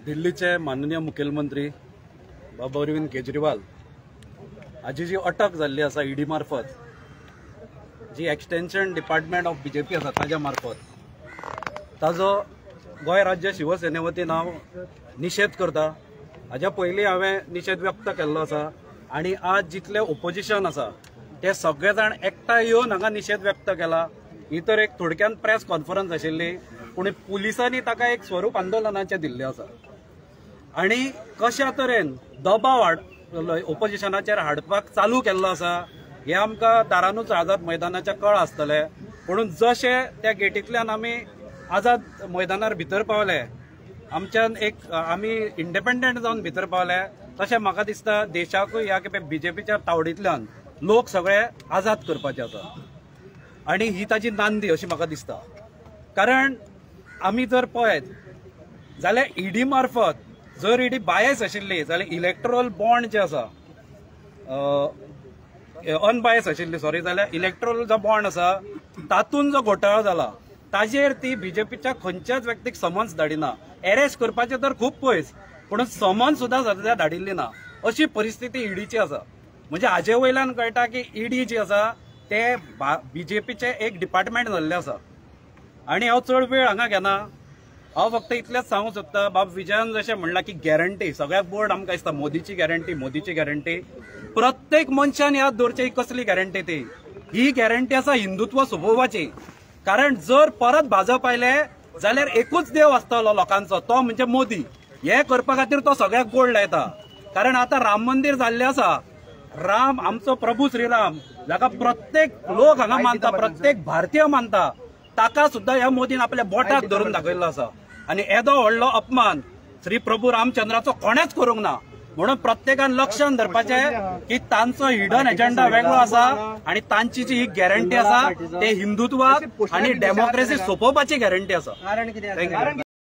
दिल्लीचे माननीय मुखेलमंत्री बाबा अरविंद केजरीवाल हाची जी अटक जाल्ली आसा ईडी मार्फत, जी एक्सटेन्शन डिपार्टमेंट ऑफ बीजेपी आसा ताज्या मार्फत ताजो गोंय राज्य शिवसेने वतीन हांव निशेध करता। हाज्या पयलीं हांवें निशेध व्यक्त केल्लो आसा आनी आज जितले ओपोजिशन आसा ते सगळे जाण एकठांय येवन हांगा निशेध व्यक्त केला। ही तर एक थोडक्यान प्रेस कॉन्फरन्स आशिल्ली, पूण पुलिसांनी ताका एक स्वरूप आंदोलनाचें दिल्लें आसा आनी कशा तरेन दबाव ओपोजिशनाचेर हाडपाक चालू केल्लो आसा हे आमकां दारानूच आझाद मैदानाच्या कळ आसतले। म्हणून जशे त्या गेटींतल्यान आमी आझाद मैदानार भितर पावले, आमच्यान एक आमी इंडिपेंडंट जावन भितर पावले, तशें म्हाका दिसता देशाकूय ह्या बीजेपीच्या तावडींतल्यान लोक सगळे आझाद करपाचे आसा आनी ही ताजी नांदी अशी म्हाका दिसता। कारण आमी जर पळयत जाल्यार ईडी मार्फत जर ईडी बायस आशिल्ली जाल्यार इलेक्टोरल बॉन्ड जे आसा अनबायस आशिल्ली जाल्यार इलेक्टोरल जो बॉन्ड आसा तातूंत जो घोटाळो जाला ताजेर ती बीजेपीच्या खंयच्याच व्यक्तीक समन्स धाडिना। अरेस्ट करपाचे तर खूब पयस, पूण समन्स सुद्दां सद्या धाडिल्ली ना, अशी परिस्थिती ईडीची आसा। म्हणजे हाजे वयल्यान कळटा की ईडी जी आसा ते बीजेपीचे एक डिपार्टमेंट जाल्ले आसा। आनी हांव चड वेळ हांगा घेना, हांव फक्त इतलेंच सांगूंक सोदता, बाब विजयान जशें म्हणलां की गॅरंटी सगळ्याक बोर्ड आमकां दिसता मोदीची गॅरंटी प्रत्येक मनशान याद दवरची ही कसली गॅरंटी ती, ही गॅरंटी आसा हिंदुत्व सोपोवपाची। कारण जर परत भाजप आयले जाल्यार एकूच देव आसतलो लोकांचो, तो म्हणजे मोदी। हे करपा खातीर तो सगळ्याक गोड लायता। कारण आता राम मंदिर जाल्लें आसा, राम आमचो प्रभू श्रीराम जाका प्रत्येक लोक हांगा मानता, प्रत्येक भारतीय मानता, ताका सुद्दां ह्या मोदीन आपल्या बोटाक धरून दाखयल्लो आसा। आनी येदो व्हडलो अपमान श्री प्रभू रामचंद्राचो कोणेच करूंक ना। म्हणून प्रत्येकान लक्षात धरपाचें की तांचो हिडन एजेंडा वेगळो आसा आनी तांची जी ही गॅरंटी आसा ते हिंदुत्वाक आनी डेमोक्रेसी सोपोवपाची गॅरंटी आसा।